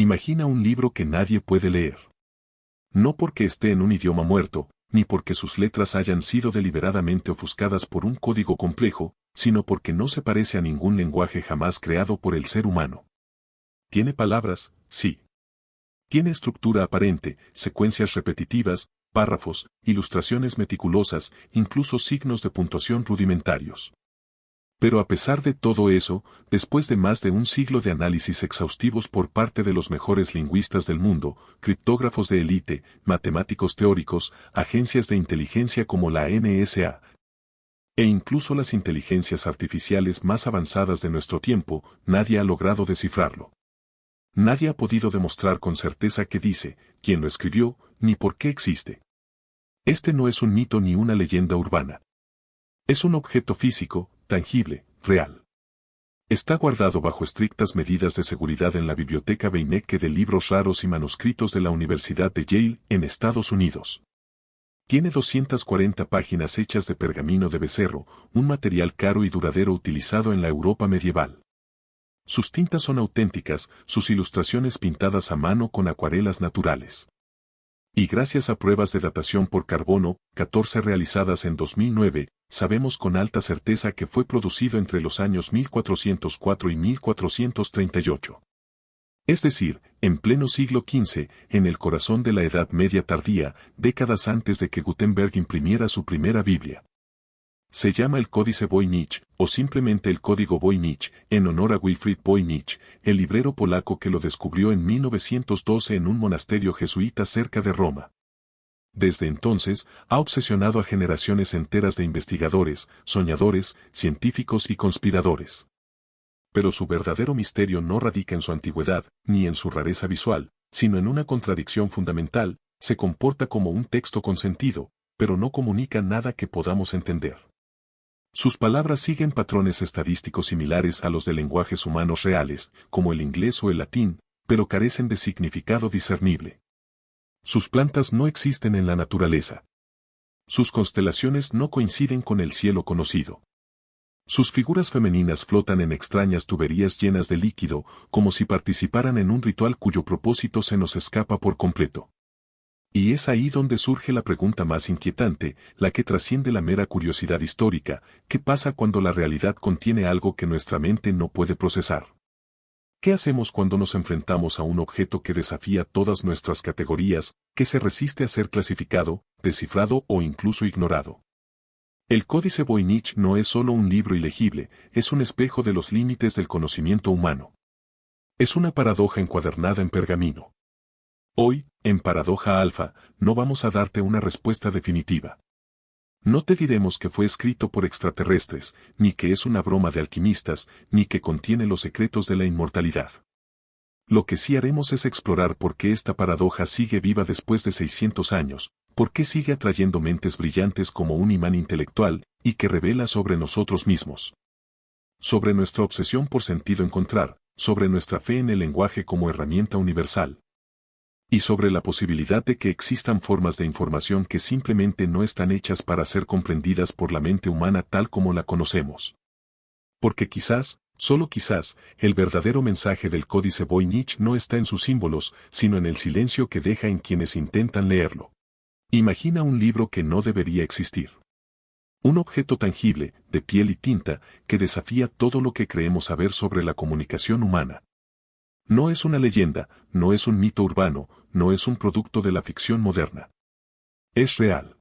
Imagina un libro que nadie puede leer. No porque esté en un idioma muerto, ni porque sus letras hayan sido deliberadamente ofuscadas por un código complejo, sino porque no se parece a ningún lenguaje jamás creado por el ser humano. ¿Tiene palabras? Sí. Tiene estructura aparente, secuencias repetitivas, párrafos, ilustraciones meticulosas, incluso signos de puntuación rudimentarios. Pero a pesar de todo eso, después de más de un siglo de análisis exhaustivos por parte de los mejores lingüistas del mundo, criptógrafos de élite, matemáticos teóricos, agencias de inteligencia como la NSA, e incluso las inteligencias artificiales más avanzadas de nuestro tiempo, nadie ha logrado descifrarlo. Nadie ha podido demostrar con certeza qué dice, quién lo escribió, ni por qué existe. Este no es un mito ni una leyenda urbana. Es un objeto físico, tangible, real. Está guardado bajo estrictas medidas de seguridad en la Biblioteca Beinecke de libros raros y manuscritos de la Universidad de Yale, en Estados Unidos. Tiene 240 páginas hechas de pergamino de becerro, un material caro y duradero utilizado en la Europa medieval. Sus tintas son auténticas, sus ilustraciones pintadas a mano con acuarelas naturales. Y gracias a pruebas de datación por carbono, 14 realizadas en 2009, sabemos con alta certeza que fue producido entre los años 1404 y 1438. Es decir, en pleno siglo XV, en el corazón de la Edad Media tardía, décadas antes de que Gutenberg imprimiera su primera Biblia. Se llama el Códice Voynich, o simplemente el Código Voynich, en honor a Wilfrid Voynich, el librero polaco que lo descubrió en 1912 en un monasterio jesuita cerca de Roma. Desde entonces, ha obsesionado a generaciones enteras de investigadores, soñadores, científicos y conspiradores. Pero su verdadero misterio no radica en su antigüedad, ni en su rareza visual, sino en una contradicción fundamental: se comporta como un texto con sentido, pero no comunica nada que podamos entender. Sus palabras siguen patrones estadísticos similares a los de lenguajes humanos reales, como el inglés o el latín, pero carecen de significado discernible. Sus plantas no existen en la naturaleza. Sus constelaciones no coinciden con el cielo conocido. Sus figuras femeninas flotan en extrañas tuberías llenas de líquido, como si participaran en un ritual cuyo propósito se nos escapa por completo. Y es ahí donde surge la pregunta más inquietante, la que trasciende la mera curiosidad histórica: ¿qué pasa cuando la realidad contiene algo que nuestra mente no puede procesar? ¿Qué hacemos cuando nos enfrentamos a un objeto que desafía todas nuestras categorías, que se resiste a ser clasificado, descifrado o incluso ignorado? El Códice Voynich no es solo un libro ilegible, es un espejo de los límites del conocimiento humano. Es una paradoja encuadernada en pergamino. Hoy, en Paradoja Alfa, no vamos a darte una respuesta definitiva. No te diremos que fue escrito por extraterrestres, ni que es una broma de alquimistas, ni que contiene los secretos de la inmortalidad. Lo que sí haremos es explorar por qué esta paradoja sigue viva después de 600 años, por qué sigue atrayendo mentes brillantes como un imán intelectual, y que revela sobre nosotros mismos. Sobre nuestra obsesión por sentido encontrar, sobre nuestra fe en el lenguaje como herramienta universal. Y sobre la posibilidad de que existan formas de información que simplemente no están hechas para ser comprendidas por la mente humana tal como la conocemos. Porque quizás, solo quizás, el verdadero mensaje del Códice Voynich no está en sus símbolos, sino en el silencio que deja en quienes intentan leerlo. Imagina un libro que no debería existir. Un objeto tangible, de piel y tinta, que desafía todo lo que creemos saber sobre la comunicación humana. No es una leyenda, no es un mito urbano, no es un producto de la ficción moderna. Es real.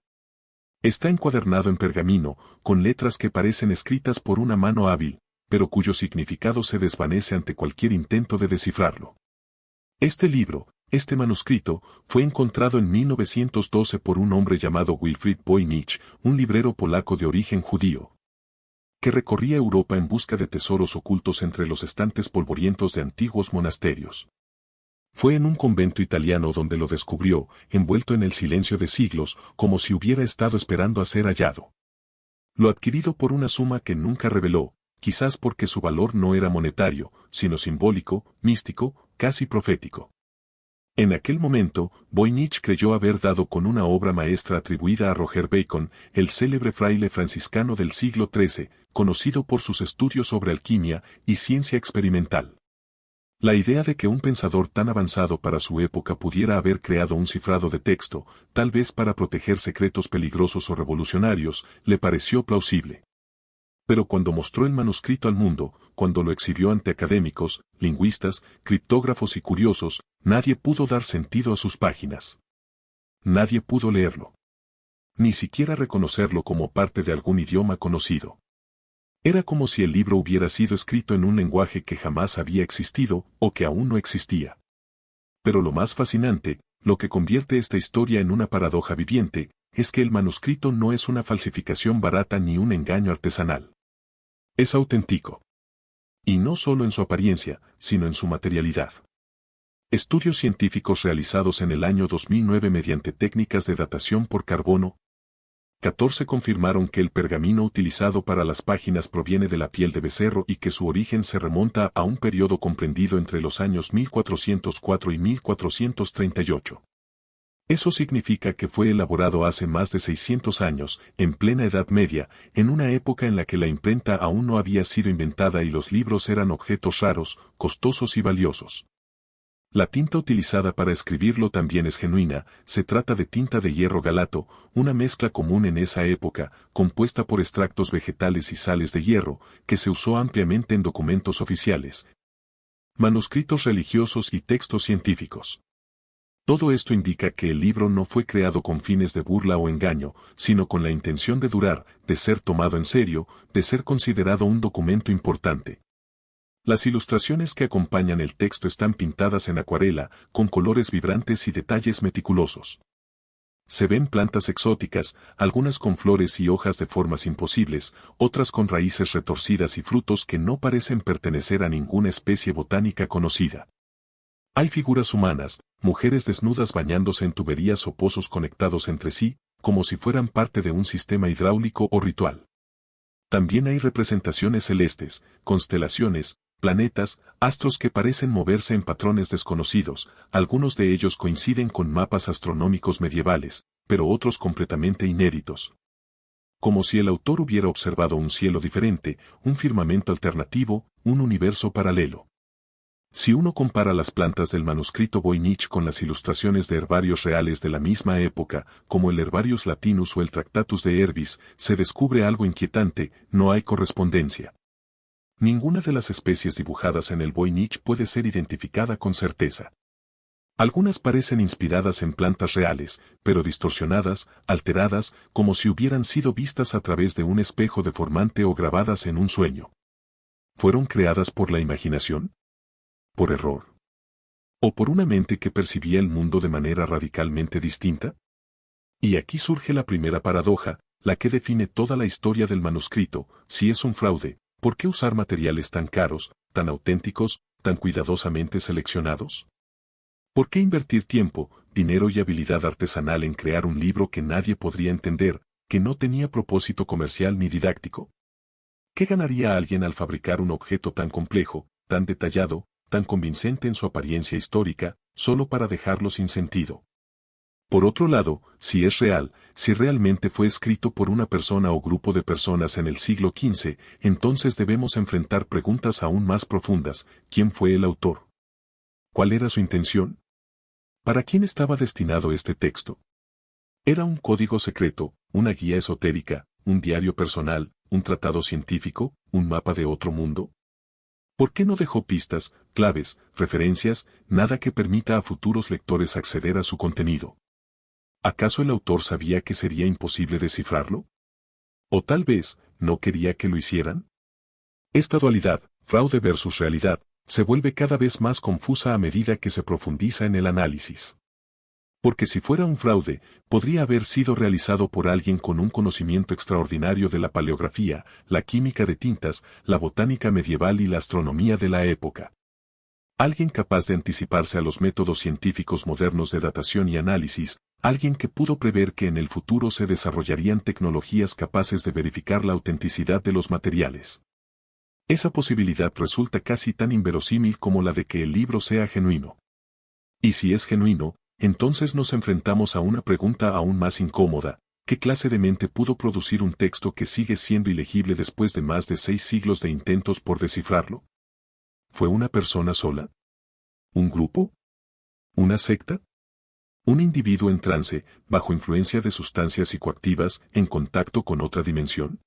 Está encuadernado en pergamino, con letras que parecen escritas por una mano hábil, pero cuyo significado se desvanece ante cualquier intento de descifrarlo. Este libro, este manuscrito, fue encontrado en 1912 por un hombre llamado Wilfrid Voynich, un librero polaco de origen judío, que recorría Europa en busca de tesoros ocultos entre los estantes polvorientos de antiguos monasterios. Fue en un convento italiano donde lo descubrió, envuelto en el silencio de siglos, como si hubiera estado esperando a ser hallado. Lo adquirido por una suma que nunca reveló, quizás porque su valor no era monetario, sino simbólico, místico, casi profético. En aquel momento, Voynich creyó haber dado con una obra maestra atribuida a Roger Bacon, el célebre fraile franciscano del siglo XIII, conocido por sus estudios sobre alquimia y ciencia experimental. La idea de que un pensador tan avanzado para su época pudiera haber creado un cifrado de texto, tal vez para proteger secretos peligrosos o revolucionarios, le pareció plausible. Pero cuando mostró el manuscrito al mundo, cuando lo exhibió ante académicos, lingüistas, criptógrafos y curiosos, nadie pudo dar sentido a sus páginas. Nadie pudo leerlo. Ni siquiera reconocerlo como parte de algún idioma conocido. Era como si el libro hubiera sido escrito en un lenguaje que jamás había existido o que aún no existía. Pero lo más fascinante, lo que convierte esta historia en una paradoja viviente, es que el manuscrito no es una falsificación barata ni un engaño artesanal. Es auténtico. Y no solo en su apariencia, sino en su materialidad. Estudios científicos realizados en el año 2009 mediante técnicas de datación por carbono 14 confirmaron que el pergamino utilizado para las páginas proviene de la piel de becerro y que su origen se remonta a un periodo comprendido entre los años 1404 y 1438. Eso significa que fue elaborado hace más de 600 años, en plena Edad Media, en una época en la que la imprenta aún no había sido inventada y los libros eran objetos raros, costosos y valiosos. La tinta utilizada para escribirlo también es genuina, se trata de tinta de hierro galato, una mezcla común en esa época, compuesta por extractos vegetales y sales de hierro, que se usó ampliamente en documentos oficiales, manuscritos religiosos y textos científicos. Todo esto indica que el libro no fue creado con fines de burla o engaño, sino con la intención de durar, de ser tomado en serio, de ser considerado un documento importante. Las ilustraciones que acompañan el texto están pintadas en acuarela, con colores vibrantes y detalles meticulosos. Se ven plantas exóticas, algunas con flores y hojas de formas imposibles, otras con raíces retorcidas y frutos que no parecen pertenecer a ninguna especie botánica conocida. Hay figuras humanas, mujeres desnudas bañándose en tuberías o pozos conectados entre sí, como si fueran parte de un sistema hidráulico o ritual. También hay representaciones celestes, constelaciones, planetas, astros que parecen moverse en patrones desconocidos, algunos de ellos coinciden con mapas astronómicos medievales, pero otros completamente inéditos. Como si el autor hubiera observado un cielo diferente, un firmamento alternativo, un universo paralelo. Si uno compara las plantas del manuscrito Voynich con las ilustraciones de herbarios reales de la misma época, como el Herbarius Latinus o el Tractatus de Herbis, se descubre algo inquietante: no hay correspondencia. Ninguna de las especies dibujadas en el Voynich puede ser identificada con certeza. Algunas parecen inspiradas en plantas reales, pero distorsionadas, alteradas, como si hubieran sido vistas a través de un espejo deformante o grabadas en un sueño. ¿Fueron creadas por la imaginación? ¿Por error? ¿O por una mente que percibía el mundo de manera radicalmente distinta? Y aquí surge la primera paradoja, la que define toda la historia del manuscrito: si es un fraude, ¿por qué usar materiales tan caros, tan auténticos, tan cuidadosamente seleccionados? ¿Por qué invertir tiempo, dinero y habilidad artesanal en crear un libro que nadie podría entender, que no tenía propósito comercial ni didáctico? ¿Qué ganaría alguien al fabricar un objeto tan complejo, tan detallado, tan convincente en su apariencia histórica, solo para dejarlo sin sentido? Por otro lado, si es real, si realmente fue escrito por una persona o grupo de personas en el siglo XV, entonces debemos enfrentar preguntas aún más profundas: ¿quién fue el autor? ¿Cuál era su intención? ¿Para quién estaba destinado este texto? ¿Era un código secreto, una guía esotérica, un diario personal, un tratado científico, un mapa de otro mundo? ¿Por qué no dejó pistas, claves, referencias, nada que permita a futuros lectores acceder a su contenido? ¿Acaso el autor sabía que sería imposible descifrarlo? ¿O tal vez, no quería que lo hicieran? Esta dualidad, fraude versus realidad, se vuelve cada vez más confusa a medida que se profundiza en el análisis. Porque si fuera un fraude, podría haber sido realizado por alguien con un conocimiento extraordinario de la paleografía, la química de tintas, la botánica medieval y la astronomía de la época. Alguien capaz de anticiparse a los métodos científicos modernos de datación y análisis, alguien que pudo prever que en el futuro se desarrollarían tecnologías capaces de verificar la autenticidad de los materiales. Esa posibilidad resulta casi tan inverosímil como la de que el libro sea genuino. Y si es genuino, entonces nos enfrentamos a una pregunta aún más incómoda: ¿qué clase de mente pudo producir un texto que sigue siendo ilegible después de más de 6 siglos de intentos por descifrarlo? ¿Fue una persona sola? ¿Un grupo? ¿Una secta? ¿Un individuo en trance, bajo influencia de sustancias psicoactivas, en contacto con otra dimensión?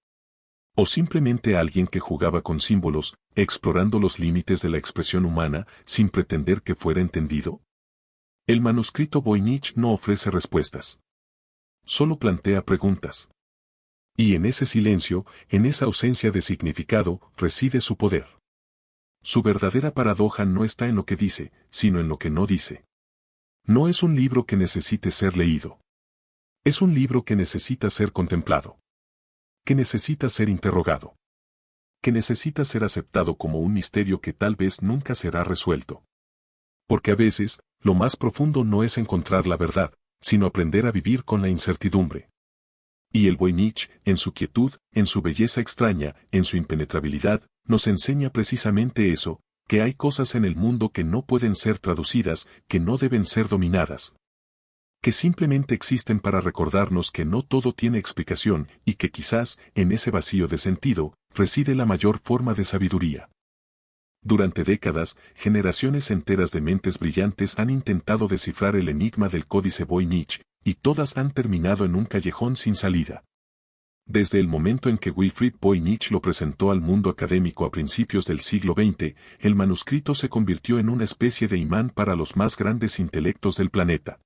¿O simplemente alguien que jugaba con símbolos, explorando los límites de la expresión humana, sin pretender que fuera entendido? El manuscrito Voynich no ofrece respuestas. Solo plantea preguntas. Y en ese silencio, en esa ausencia de significado, reside su poder. Su verdadera paradoja no está en lo que dice, sino en lo que no dice. No es un libro que necesite ser leído. Es un libro que necesita ser contemplado. Que necesita ser interrogado. Que necesita ser aceptado como un misterio que tal vez nunca será resuelto. Porque a veces, lo más profundo no es encontrar la verdad, sino aprender a vivir con la incertidumbre. Y el Voynich, en su quietud, en su belleza extraña, en su impenetrabilidad, nos enseña precisamente eso, que hay cosas en el mundo que no pueden ser traducidas, que no deben ser dominadas. Que simplemente existen para recordarnos que no todo tiene explicación y que quizás, en ese vacío de sentido, reside la mayor forma de sabiduría. Durante décadas, generaciones enteras de mentes brillantes han intentado descifrar el enigma del códice Voynich, y todas han terminado en un callejón sin salida. Desde el momento en que Wilfrid Voynich lo presentó al mundo académico a principios del siglo XX, el manuscrito se convirtió en una especie de imán para los más grandes intelectos del planeta.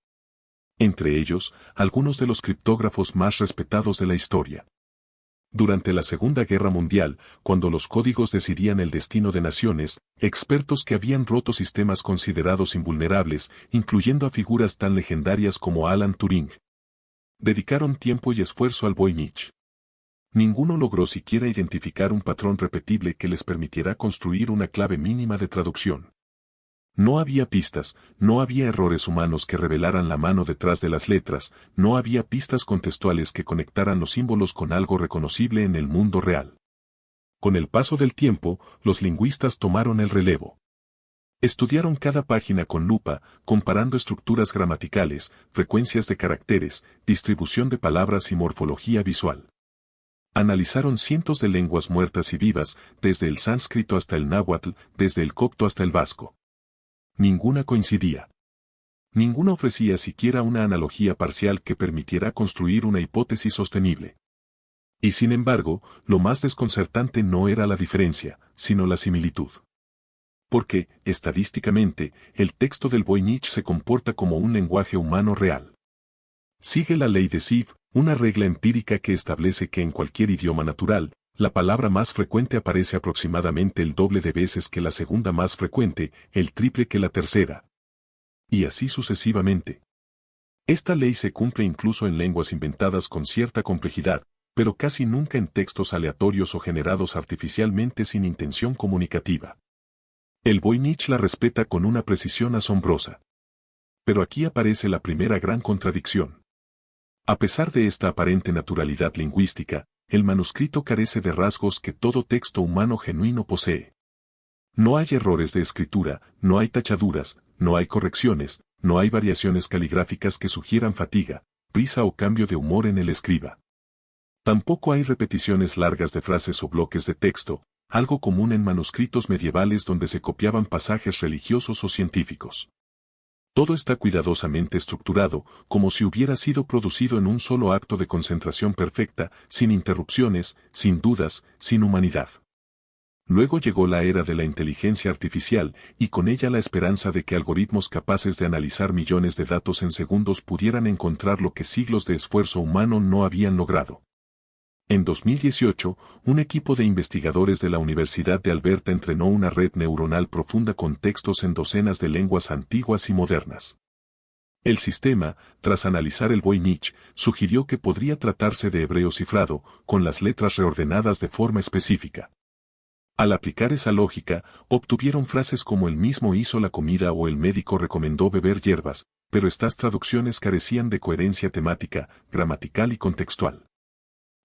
Entre ellos, algunos de los criptógrafos más respetados de la historia. Durante la Segunda Guerra Mundial, cuando los códigos decidían el destino de naciones, expertos que habían roto sistemas considerados invulnerables, incluyendo a figuras tan legendarias como Alan Turing, dedicaron tiempo y esfuerzo al Voynich. Ninguno logró siquiera identificar un patrón repetible que les permitiera construir una clave mínima de traducción. No había pistas, no había errores humanos que revelaran la mano detrás de las letras, no había pistas contextuales que conectaran los símbolos con algo reconocible en el mundo real. Con el paso del tiempo, los lingüistas tomaron el relevo. Estudiaron cada página con lupa, comparando estructuras gramaticales, frecuencias de caracteres, distribución de palabras y morfología visual. Analizaron cientos de lenguas muertas y vivas, desde el sánscrito hasta el náhuatl, desde el copto hasta el vasco. Ninguna coincidía. Ninguna ofrecía siquiera una analogía parcial que permitiera construir una hipótesis sostenible. Y sin embargo, lo más desconcertante no era la diferencia, sino la similitud. Porque, estadísticamente, el texto del Voynich se comporta como un lenguaje humano real. Sigue la ley de Sieve, una regla empírica que establece que en cualquier idioma natural, la palabra más frecuente aparece aproximadamente el doble de veces que la segunda más frecuente, el triple que la tercera. Y así sucesivamente. Esta ley se cumple incluso en lenguas inventadas con cierta complejidad, pero casi nunca en textos aleatorios o generados artificialmente sin intención comunicativa. El Voynich la respeta con una precisión asombrosa. Pero aquí aparece la primera gran contradicción. A pesar de esta aparente naturalidad lingüística, el manuscrito carece de rasgos que todo texto humano genuino posee. No hay errores de escritura, no hay tachaduras, no hay correcciones, no hay variaciones caligráficas que sugieran fatiga, prisa o cambio de humor en el escriba. Tampoco hay repeticiones largas de frases o bloques de texto, algo común en manuscritos medievales donde se copiaban pasajes religiosos o científicos. Todo está cuidadosamente estructurado, como si hubiera sido producido en un solo acto de concentración perfecta, sin interrupciones, sin dudas, sin humanidad. Luego llegó la era de la inteligencia artificial, y con ella la esperanza de que algoritmos capaces de analizar millones de datos en segundos pudieran encontrar lo que siglos de esfuerzo humano no habían logrado. En 2018, un equipo de investigadores de la Universidad de Alberta entrenó una red neuronal profunda con textos en docenas de lenguas antiguas y modernas. El sistema, tras analizar el Voynich, sugirió que podría tratarse de hebreo cifrado, con las letras reordenadas de forma específica. Al aplicar esa lógica, obtuvieron frases como el mismo hizo la comida o el médico recomendó beber hierbas, pero estas traducciones carecían de coherencia temática, gramatical y contextual.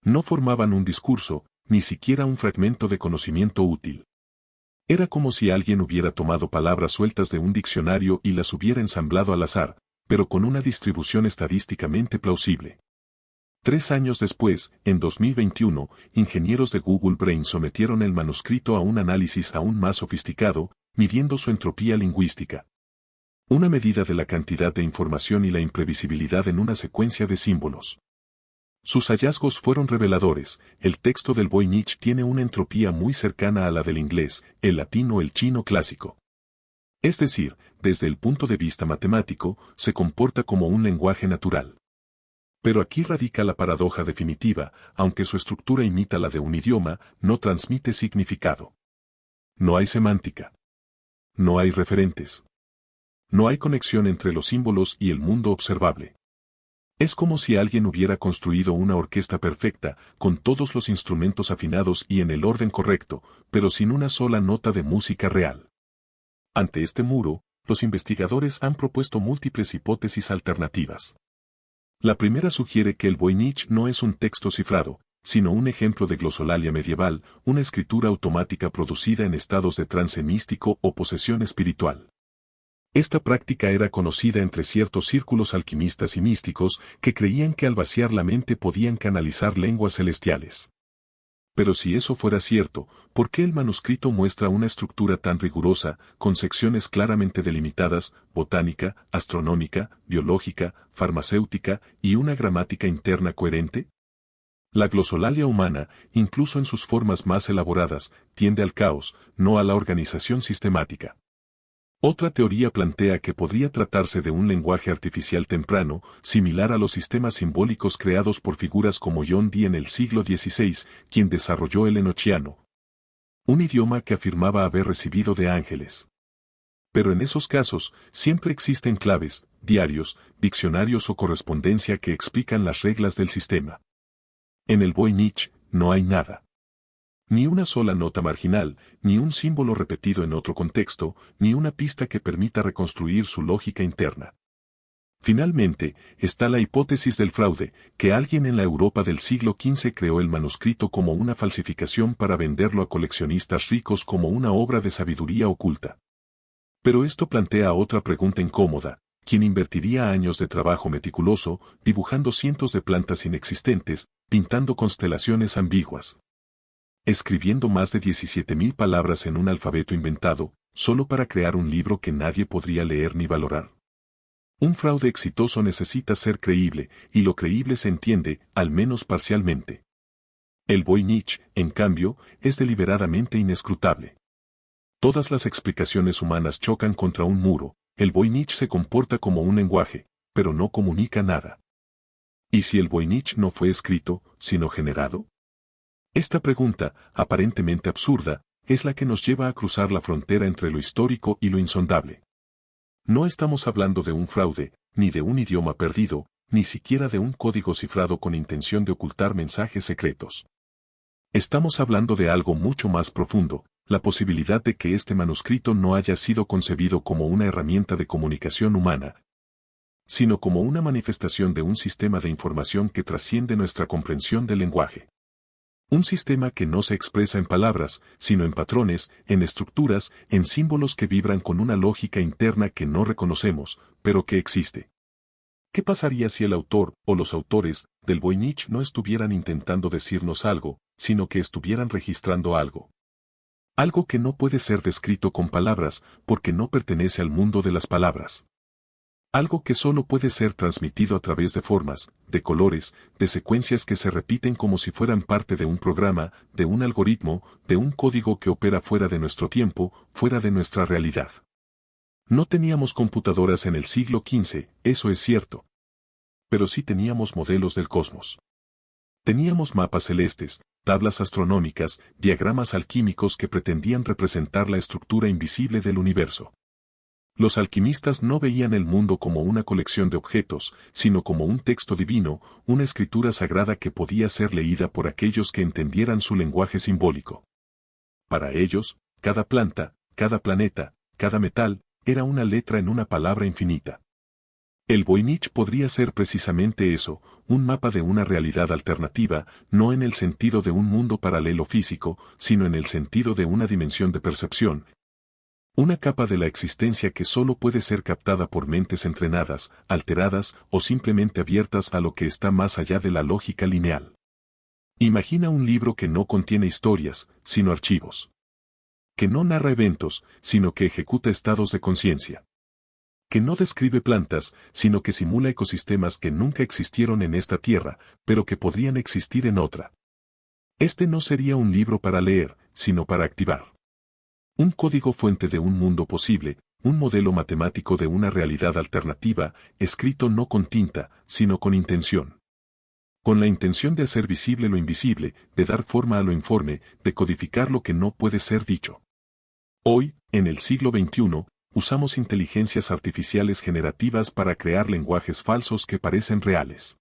No formaban un discurso, ni siquiera un fragmento de conocimiento útil. Era como si alguien hubiera tomado palabras sueltas de un diccionario y las hubiera ensamblado al azar, pero con una distribución estadísticamente plausible. 3 años después, en 2021, ingenieros de Google Brain sometieron el manuscrito a un análisis aún más sofisticado, midiendo su entropía lingüística. Una medida de la cantidad de información y la imprevisibilidad en una secuencia de símbolos. Sus hallazgos fueron reveladores. El texto del Voynich tiene una entropía muy cercana a la del inglés, el latín o el chino clásico. Es decir, desde el punto de vista matemático, se comporta como un lenguaje natural. Pero aquí radica la paradoja definitiva, aunque su estructura imita la de un idioma, no transmite significado. No hay semántica. No hay referentes. No hay conexión entre los símbolos y el mundo observable. Es como si alguien hubiera construido una orquesta perfecta, con todos los instrumentos afinados y en el orden correcto, pero sin una sola nota de música real. Ante este muro, los investigadores han propuesto múltiples hipótesis alternativas. La primera sugiere que el Voynich no es un texto cifrado, sino un ejemplo de glosolalia medieval, una escritura automática producida en estados de trance místico o posesión espiritual. Esta práctica era conocida entre ciertos círculos alquimistas y místicos que creían que al vaciar la mente podían canalizar lenguas celestiales. Pero si eso fuera cierto, ¿por qué el manuscrito muestra una estructura tan rigurosa, con secciones claramente delimitadas, botánica, astronómica, biológica, farmacéutica y una gramática interna coherente? La glosolalia humana, incluso en sus formas más elaboradas, tiende al caos, no a la organización sistemática. Otra teoría plantea que podría tratarse de un lenguaje artificial temprano, similar a los sistemas simbólicos creados por figuras como John Dee en el siglo XVI, quien desarrolló el enochiano. Un idioma que afirmaba haber recibido de ángeles. Pero en esos casos, siempre existen claves, diarios, diccionarios o correspondencia que explican las reglas del sistema. En el Voynich, no hay nada. Ni una sola nota marginal, ni un símbolo repetido en otro contexto, ni una pista que permita reconstruir su lógica interna. Finalmente, está la hipótesis del fraude, que alguien en la Europa del siglo XV creó el manuscrito como una falsificación para venderlo a coleccionistas ricos como una obra de sabiduría oculta. Pero esto plantea otra pregunta incómoda: ¿quién invertiría años de trabajo meticuloso, dibujando cientos de plantas inexistentes, pintando constelaciones ambiguas, escribiendo más de 17.000 palabras en un alfabeto inventado, solo para crear un libro que nadie podría leer ni valorar? Un fraude exitoso necesita ser creíble, y lo creíble se entiende, al menos parcialmente. El Voynich, en cambio, es deliberadamente inescrutable. Todas las explicaciones humanas chocan contra un muro. El Voynich se comporta como un lenguaje, pero no comunica nada. ¿Y si el Voynich no fue escrito, sino generado? Esta pregunta, aparentemente absurda, es la que nos lleva a cruzar la frontera entre lo histórico y lo insondable. No estamos hablando de un fraude, ni de un idioma perdido, ni siquiera de un código cifrado con intención de ocultar mensajes secretos. Estamos hablando de algo mucho más profundo, la posibilidad de que este manuscrito no haya sido concebido como una herramienta de comunicación humana, sino como una manifestación de un sistema de información que trasciende nuestra comprensión del lenguaje. Un sistema que no se expresa en palabras, sino en patrones, en estructuras, en símbolos que vibran con una lógica interna que no reconocemos, pero que existe. ¿Qué pasaría si el autor, o los autores, del Voynich no estuvieran intentando decirnos algo, sino que estuvieran registrando algo? Algo que no puede ser descrito con palabras, porque no pertenece al mundo de las palabras. Algo que solo puede ser transmitido a través de formas, de colores, de secuencias que se repiten como si fueran parte de un programa, de un algoritmo, de un código que opera fuera de nuestro tiempo, fuera de nuestra realidad. No teníamos computadoras en el siglo XV, eso es cierto. Pero sí teníamos modelos del cosmos. Teníamos mapas celestes, tablas astronómicas, diagramas alquímicos que pretendían representar la estructura invisible del universo. Los alquimistas no veían el mundo como una colección de objetos, sino como un texto divino, una escritura sagrada que podía ser leída por aquellos que entendieran su lenguaje simbólico. Para ellos, cada planta, cada planeta, cada metal, era una letra en una palabra infinita. El Voynich podría ser precisamente eso, un mapa de una realidad alternativa, no en el sentido de un mundo paralelo físico, sino en el sentido de una dimensión de percepción. Una capa de la existencia que solo puede ser captada por mentes entrenadas, alteradas o simplemente abiertas a lo que está más allá de la lógica lineal. Imagina un libro que no contiene historias, sino archivos. Que no narra eventos, sino que ejecuta estados de conciencia. Que no describe plantas, sino que simula ecosistemas que nunca existieron en esta tierra, pero que podrían existir en otra. Este no sería un libro para leer, sino para activar. Un código fuente de un mundo posible, un modelo matemático de una realidad alternativa, escrito no con tinta, sino con intención. Con la intención de hacer visible lo invisible, de dar forma a lo informe, de codificar lo que no puede ser dicho. Hoy, en el siglo XXI, usamos inteligencias artificiales generativas para crear lenguajes falsos que parecen reales.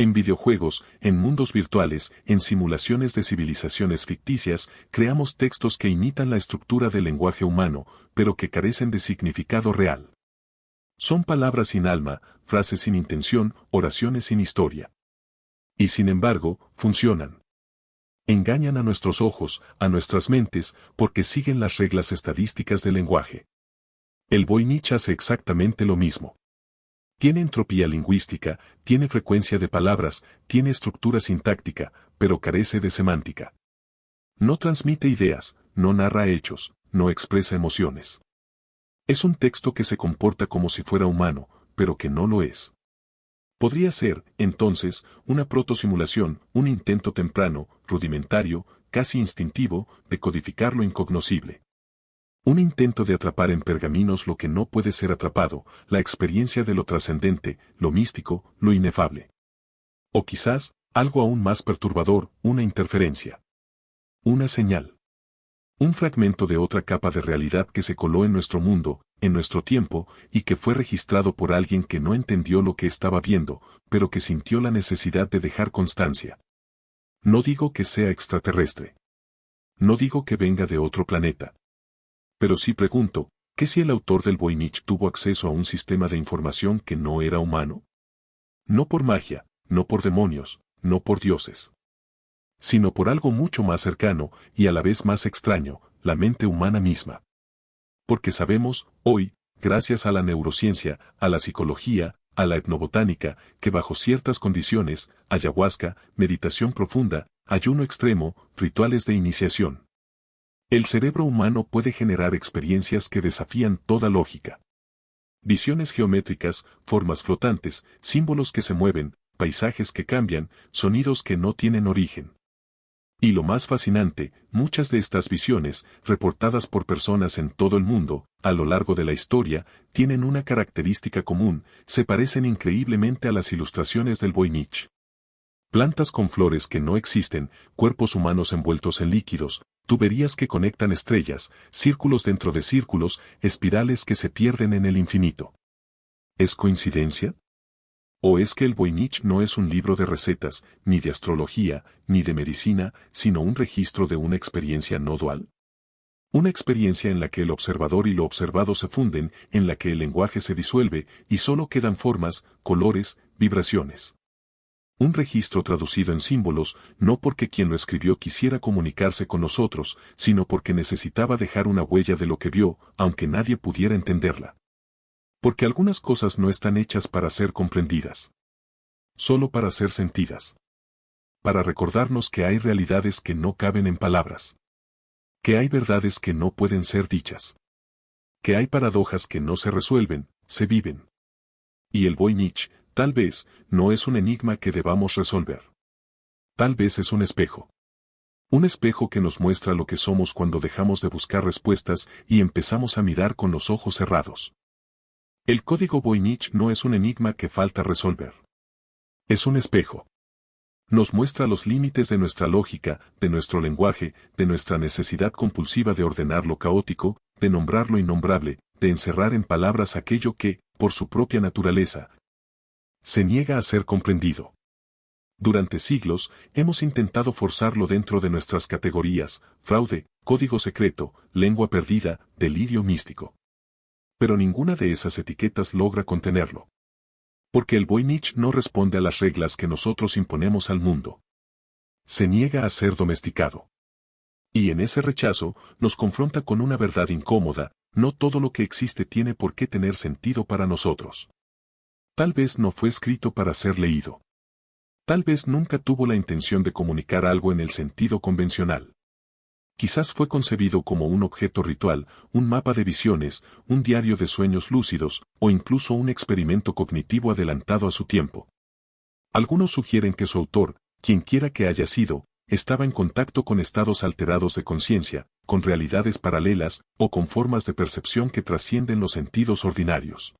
En videojuegos, en mundos virtuales, en simulaciones de civilizaciones ficticias, creamos textos que imitan la estructura del lenguaje humano, pero que carecen de significado real. Son palabras sin alma, frases sin intención, oraciones sin historia. Y sin embargo, funcionan. Engañan a nuestros ojos, a nuestras mentes, porque siguen las reglas estadísticas del lenguaje. El Voynich hace exactamente lo mismo. Tiene entropía lingüística, tiene frecuencia de palabras, tiene estructura sintáctica, pero carece de semántica. No transmite ideas, no narra hechos, no expresa emociones. Es un texto que se comporta como si fuera humano, pero que no lo es. Podría ser, entonces, una protosimulación, un intento temprano, rudimentario, casi instintivo, de codificar lo incognoscible. Un intento de atrapar en pergaminos lo que no puede ser atrapado, la experiencia de lo trascendente, lo místico, lo inefable. O quizás, algo aún más perturbador, una interferencia. Una señal. Un fragmento de otra capa de realidad que se coló en nuestro mundo, en nuestro tiempo, y que fue registrado por alguien que no entendió lo que estaba viendo, pero que sintió la necesidad de dejar constancia. No digo que sea extraterrestre. No digo que venga de otro planeta. Pero sí pregunto, ¿qué si el autor del Voynich tuvo acceso a un sistema de información que no era humano? No por magia, no por demonios, no por dioses. Sino por algo mucho más cercano, y a la vez más extraño, la mente humana misma. Porque sabemos, hoy, gracias a la neurociencia, a la psicología, a la etnobotánica, que bajo ciertas condiciones, ayahuasca, meditación profunda, ayuno extremo, rituales de iniciación, el cerebro humano puede generar experiencias que desafían toda lógica. Visiones geométricas, formas flotantes, símbolos que se mueven, paisajes que cambian, sonidos que no tienen origen. Y lo más fascinante, muchas de estas visiones, reportadas por personas en todo el mundo, a lo largo de la historia, tienen una característica común, se parecen increíblemente a las ilustraciones del Voynich. Plantas con flores que no existen, cuerpos humanos envueltos en líquidos, tuberías que conectan estrellas, círculos dentro de círculos, espirales que se pierden en el infinito. ¿Es coincidencia? ¿O es que el Voynich no es un libro de recetas, ni de astrología, ni de medicina, sino un registro de una experiencia no dual? Una experiencia en la que el observador y lo observado se funden, en la que el lenguaje se disuelve y solo quedan formas, colores, vibraciones. Un registro traducido en símbolos, no porque quien lo escribió quisiera comunicarse con nosotros, sino porque necesitaba dejar una huella de lo que vio, aunque nadie pudiera entenderla. Porque algunas cosas no están hechas para ser comprendidas. Solo para ser sentidas. Para recordarnos que hay realidades que no caben en palabras. Que hay verdades que no pueden ser dichas. Que hay paradojas que no se resuelven, se viven. Y el Voynich, tal vez, no es un enigma que debamos resolver. Tal vez es un espejo. Un espejo que nos muestra lo que somos cuando dejamos de buscar respuestas y empezamos a mirar con los ojos cerrados. El código Voynich no es un enigma que falta resolver. Es un espejo. Nos muestra los límites de nuestra lógica, de nuestro lenguaje, de nuestra necesidad compulsiva de ordenar lo caótico, de nombrar lo innombrable, de encerrar en palabras aquello que, por su propia naturaleza, se niega a ser comprendido. Durante siglos, hemos intentado forzarlo dentro de nuestras categorías, fraude, código secreto, lengua perdida, delirio místico. Pero ninguna de esas etiquetas logra contenerlo. Porque el Voynich no responde a las reglas que nosotros imponemos al mundo. Se niega a ser domesticado. Y en ese rechazo, nos confronta con una verdad incómoda, no todo lo que existe tiene por qué tener sentido para nosotros. Tal vez no fue escrito para ser leído. Tal vez nunca tuvo la intención de comunicar algo en el sentido convencional. Quizás fue concebido como un objeto ritual, un mapa de visiones, un diario de sueños lúcidos, o incluso un experimento cognitivo adelantado a su tiempo. Algunos sugieren que su autor, quienquiera que haya sido, estaba en contacto con estados alterados de conciencia, con realidades paralelas, o con formas de percepción que trascienden los sentidos ordinarios.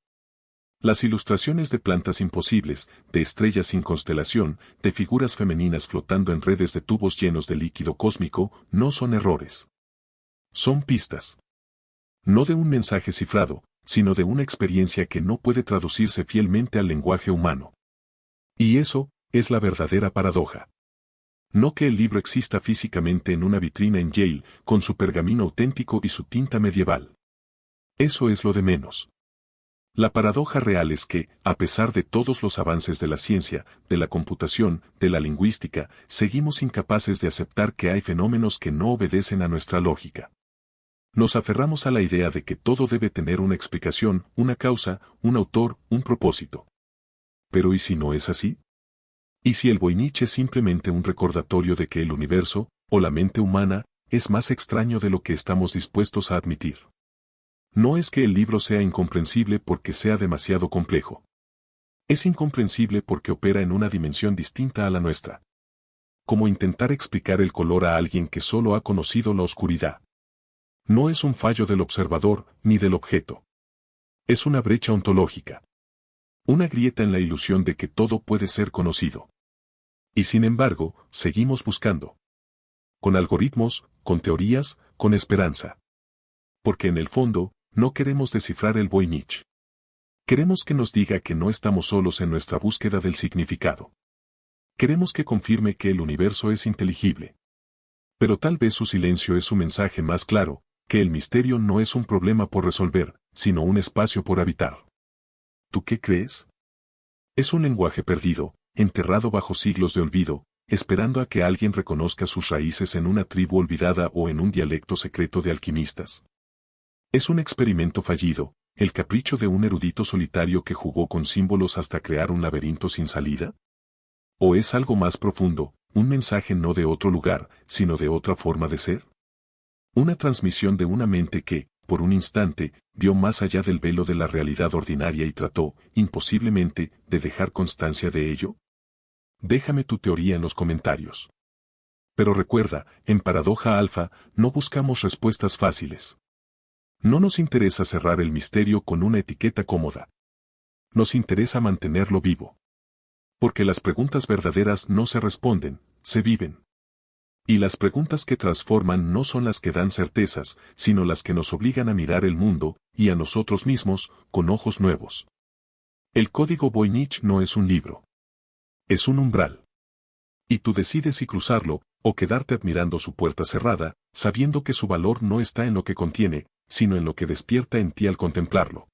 Las ilustraciones de plantas imposibles, de estrellas sin constelación, de figuras femeninas flotando en redes de tubos llenos de líquido cósmico, no son errores. Son pistas. No de un mensaje cifrado, sino de una experiencia que no puede traducirse fielmente al lenguaje humano. Y eso, es la verdadera paradoja. No que el libro exista físicamente en una vitrina en Yale, con su pergamino auténtico y su tinta medieval. Eso es lo de menos. La paradoja real es que, a pesar de todos los avances de la ciencia, de la computación, de la lingüística, seguimos incapaces de aceptar que hay fenómenos que no obedecen a nuestra lógica. Nos aferramos a la idea de que todo debe tener una explicación, una causa, un autor, un propósito. Pero ¿y si no es así? ¿Y si el Voynich es simplemente un recordatorio de que el universo, o la mente humana, es más extraño de lo que estamos dispuestos a admitir? No es que el libro sea incomprensible porque sea demasiado complejo. Es incomprensible porque opera en una dimensión distinta a la nuestra. Como intentar explicar el color a alguien que solo ha conocido la oscuridad. No es un fallo del observador, ni del objeto. Es una brecha ontológica. Una grieta en la ilusión de que todo puede ser conocido. Y sin embargo, seguimos buscando. Con algoritmos, con teorías, con esperanza. Porque en el fondo, no queremos descifrar el Voynich. Queremos que nos diga que no estamos solos en nuestra búsqueda del significado. Queremos que confirme que el universo es inteligible. Pero tal vez su silencio es su mensaje más claro, que el misterio no es un problema por resolver, sino un espacio por habitar. ¿Tú qué crees? Es un lenguaje perdido, enterrado bajo siglos de olvido, esperando a que alguien reconozca sus raíces en una tribu olvidada o en un dialecto secreto de alquimistas. ¿Es un experimento fallido, el capricho de un erudito solitario que jugó con símbolos hasta crear un laberinto sin salida? ¿O es algo más profundo, un mensaje no de otro lugar, sino de otra forma de ser? Una transmisión de una mente que, por un instante, vio más allá del velo de la realidad ordinaria y trató, imposiblemente, de dejar constancia de ello? Déjame tu teoría en los comentarios. Pero recuerda, en Paradoja Alfa, no buscamos respuestas fáciles. No nos interesa cerrar el misterio con una etiqueta cómoda. Nos interesa mantenerlo vivo. Porque las preguntas verdaderas no se responden, se viven. Y las preguntas que transforman no son las que dan certezas, sino las que nos obligan a mirar el mundo, y a nosotros mismos, con ojos nuevos. El código Voynich no es un libro. Es un umbral. Y tú decides si cruzarlo, o quedarte admirando su puerta cerrada, sabiendo que su valor no está en lo que contiene, sino en lo que despierta en ti al contemplarlo.